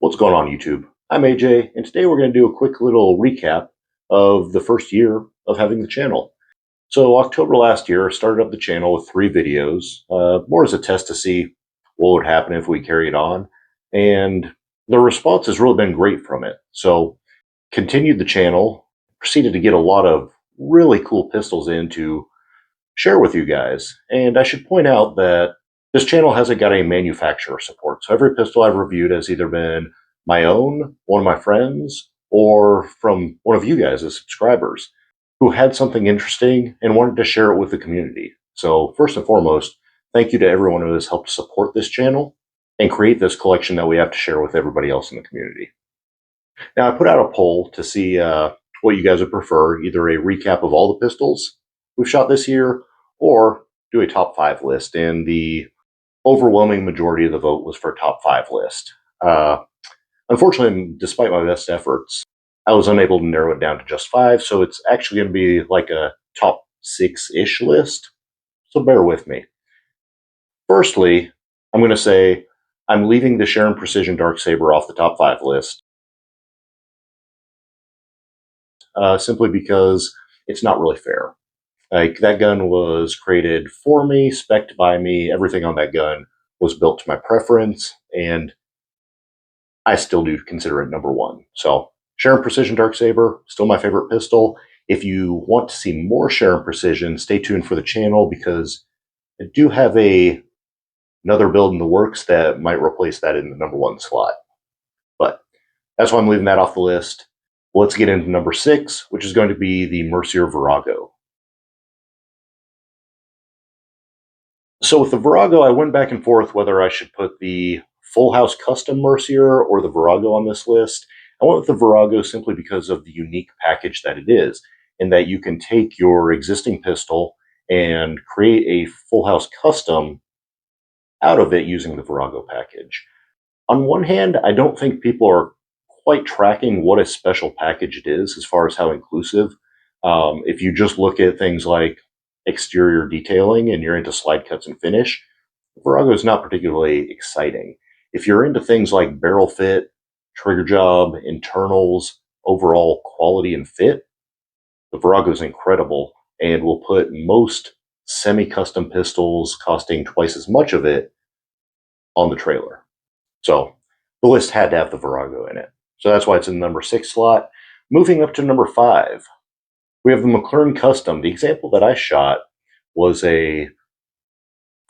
What's going on, YouTube? I'm AJ, and today we're going to do a quick little recap of the first year of having the channel. So, October last year, I started up the channel with 3 videos, more as a test to see what would happen if we carried on, and the response has really been great from it. So, continued the channel, proceeded to get a lot of really cool pistols in to share with you guys. And I should point out that this channel hasn't got any manufacturer support. So every pistol I've reviewed has either been my own, one of my friends, or from one of you guys as subscribers who had something interesting and wanted to share it with the community. So first and foremost, thank you to everyone who has helped support this channel and create this collection that we have to share with everybody else in the community. Now, I put out a poll to see what you guys would prefer, either a recap of all the pistols we've shot this year or do a top 5 list, and the overwhelming majority of the vote was for a top 5 list. Unfortunately, despite my best efforts, I was unable to narrow it down to just 5, so it's actually going to be like a top 6-ish list, so bear with me. Firstly, I'm going to say I'm leaving the Sharon Precision Darksaber off the top 5 list, simply because it's not really fair. Like, that gun was created for me, spec'd by me, everything on that gun was built to my preference, and I still do consider it number 1. So, Sharon Precision Darksaber, still my favorite pistol. If you want to see more Sharon Precision, stay tuned for the channel, because I do have another build in the works that might replace that in the number 1 slot. But that's why I'm leaving that off the list. Let's get into number 6, which is going to be the Mercier Virago. So with the Virago, I went back and forth whether I should put the Full House Custom Mercier or the Virago on this list. I went with the Virago simply because of the unique package that it is, in that you can take your existing pistol and create a Full House Custom out of it using the Virago package. On one hand, I don't think people are quite tracking what a special package it is as far as how inclusive. If you just look at things like exterior detailing and you're into slide cuts and finish, Virago is not particularly exciting. If you're into things like barrel fit, trigger job, internals, overall quality and fit, the Virago is incredible and will put most semi-custom pistols costing twice as much of it on the trailer. So the list had to have the Virago in it. So that's why it's in the number 6 slot. Moving up to number 5, we have the McLaren Custom. The example that I shot was a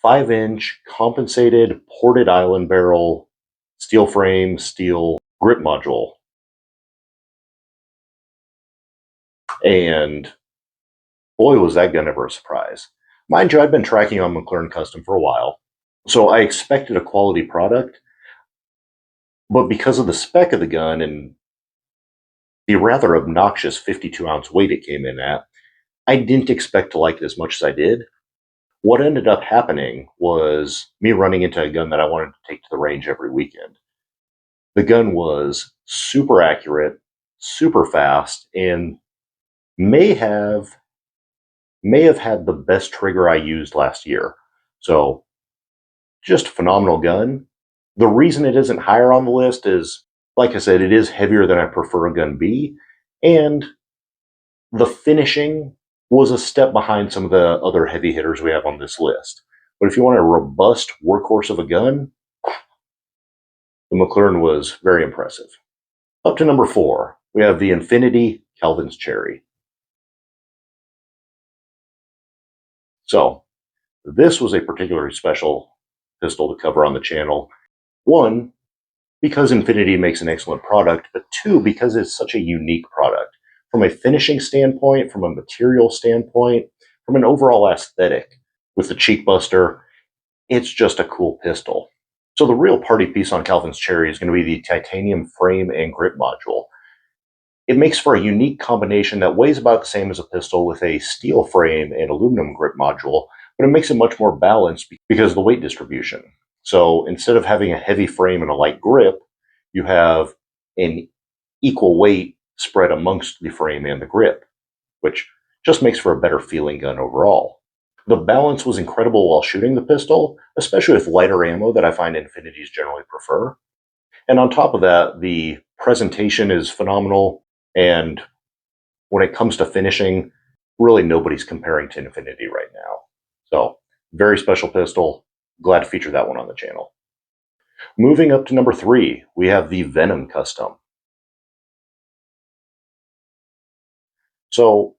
5-inch compensated ported island barrel, steel frame, steel grip module. And boy, was that gun ever a surprise. Mind you, I've been tracking on McLaren Custom for a while, so I expected a quality product. But because of the spec of the gun and the rather obnoxious 52-ounce weight it came in at, I didn't expect to like it as much as I did. What ended up happening was me running into a gun that I wanted to take to the range every weekend. The gun was super accurate, super fast, and may have had the best trigger I used last year. So, just a phenomenal gun. The reason it isn't higher on the list is, like I said, it is heavier than I prefer a gun be, and the finishing was a step behind some of the other heavy hitters we have on this list. But if you want a robust workhorse of a gun, the McLaren was very impressive. Up to number 4, we have the Infinity Calvin's Cherry. So, this was a particularly special pistol to cover on the channel. 1, because Infinity makes an excellent product, but 2, because it's such a unique product. From a finishing standpoint, from a material standpoint, from an overall aesthetic, with the cheek buster, it's just a cool pistol. So the real party piece on Calvin's Cherry is going to be the titanium frame and grip module. It makes for a unique combination that weighs about the same as a pistol with a steel frame and aluminum grip module, but it makes it much more balanced because of the weight distribution. So instead of having a heavy frame and a light grip, you have an equal weight spread amongst the frame and the grip, which just makes for a better feeling gun overall. The balance was incredible while shooting the pistol, especially with lighter ammo that I find Infinities generally prefer. And on top of that, the presentation is phenomenal. And when it comes to finishing, really nobody's comparing to Infinity right now. So, very special pistol. Glad to feature that one on the channel. Moving up to number 3, we have the Venom Custom. So,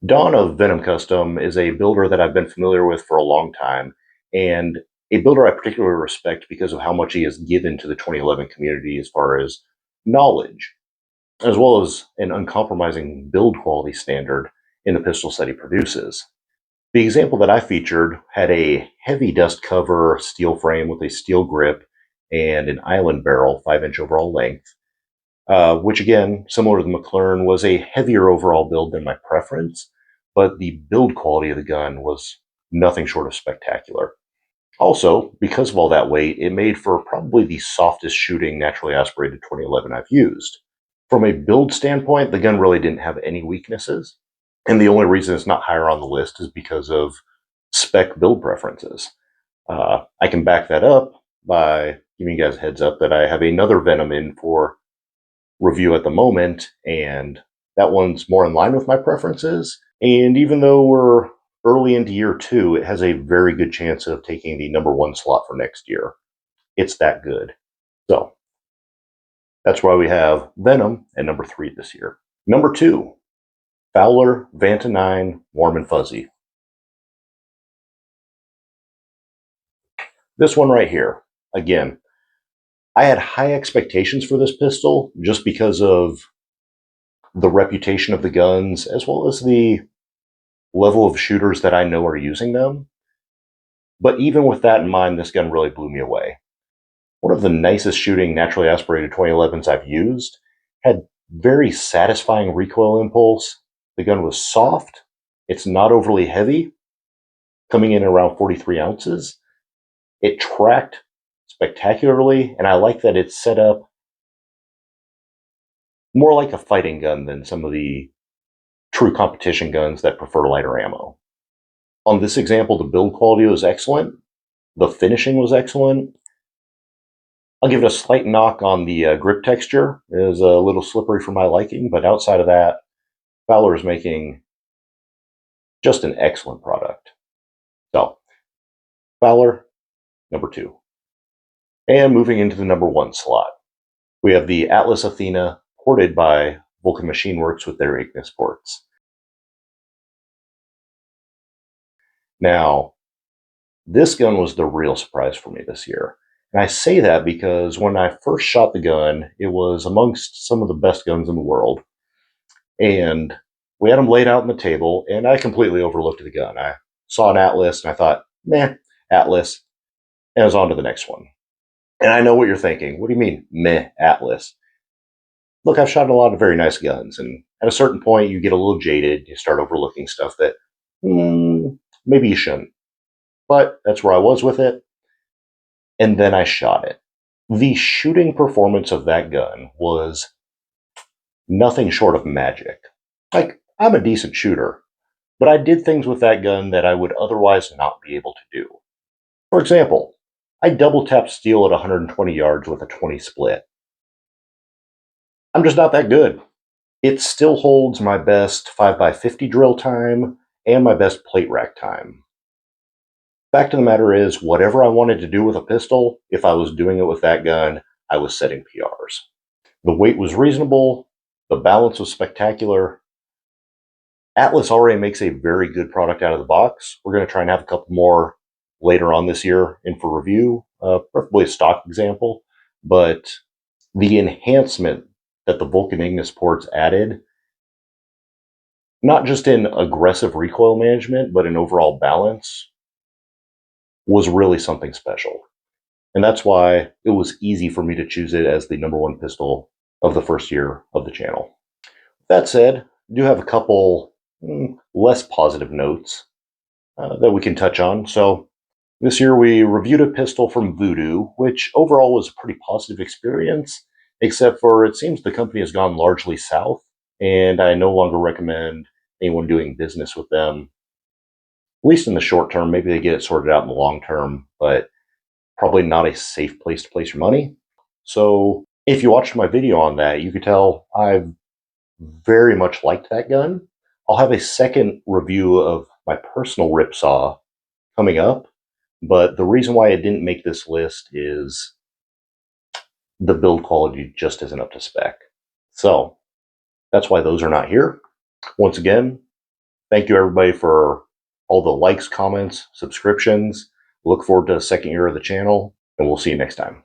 Dawn of Venom Custom is a builder that I've been familiar with for a long time, and a builder I particularly respect because of how much he has given to the 2011 community as far as knowledge, as well as an uncompromising build quality standard in the pistols that he produces. The example that I featured had a heavy dust cover steel frame with a steel grip and an island barrel, 5-inch overall length, which again, similar to the McLaren, was a heavier overall build than my preference, but the build quality of the gun was nothing short of spectacular. Also, because of all that weight, it made for probably the softest shooting naturally aspirated 2011 I've used. From a build standpoint, the gun really didn't have any weaknesses, and the only reason it's not higher on the list is because of spec build preferences. I can back that up by giving you guys a heads up that I have another Venom in for review at the moment, and that one's more in line with my preferences. And even though we're early into year 2, it has a very good chance of taking the number 1 slot for next year. It's that good. So that's why we have Venom at number 3 this year. Number 2, Fowler Vanta 9 Warm and Fuzzy. This one right here, again, I had high expectations for this pistol just because of the reputation of the guns, as well as the level of shooters that I know are using them. But even with that in mind, this gun really blew me away. One of the nicest shooting naturally aspirated 2011s I've used, had very satisfying recoil impulse. The gun was soft. It's not overly heavy, coming in around 43 ounces. It tracked spectacularly, and I like that it's set up more like a fighting gun than some of the true competition guns that prefer lighter ammo. On this example, the build quality was excellent. The finishing was excellent. I'll give it a slight knock on the grip texture. It is a little slippery for my liking, but outside of that, Fowler is making just an excellent product. So, Fowler, number 2. And moving into the number 1 slot, we have the Atlas Athena, ported by Vulcan Machine Works with their Ignis ports. Now, this gun was the real surprise for me this year. And I say that because when I first shot the gun, it was amongst some of the best guns in the world. And we had them laid out on the table, and I completely overlooked the gun. I saw an Atlas, and I thought, meh, Atlas, and I was on to the next one. And I know what you're thinking. What do you mean, meh, Atlas? Look, I've shot a lot of very nice guns, and at a certain point, you get a little jaded. You start overlooking stuff that maybe you shouldn't. But that's where I was with it. And then I shot it. The shooting performance of that gun was nothing short of magic. Like, I'm a decent shooter, but I did things with that gun that I would otherwise not be able to do. For example, I double tapped steel at 120 yards with a 20 split. I'm just not that good. It still holds my best 5x50 drill time and my best plate rack time. Fact of the matter is, whatever I wanted to do with a pistol, if I was doing it with that gun, I was setting PRs. The weight was reasonable. The balance was spectacular. Atlas already makes a very good product out of the box. We're going to try and have a couple more later on this year in for review, preferably a stock example. But the enhancement that the Vulcan Ignis ports added, not just in aggressive recoil management, but in overall balance, was really something special. And that's why it was easy for me to choose it as the number 1 pistol of the first year of the channel. That said, I do have a couple less positive notes that we can touch on. So this year we reviewed a pistol from Voodoo, which overall was a pretty positive experience, except for it seems the company has gone largely south, and I no longer recommend anyone doing business with them, at least in the short term. Maybe they get it sorted out in the long term, but probably not a safe place to place your money. So if you watched my video on that, you could tell I've very much liked that gun. I'll have a second review of my personal Ripsaw coming up, but the reason why it didn't make this list is the build quality just isn't up to spec. So that's why those are not here. Once again, thank you everybody for all the likes, comments, subscriptions. Look forward to the second year of the channel, and we'll see you next time.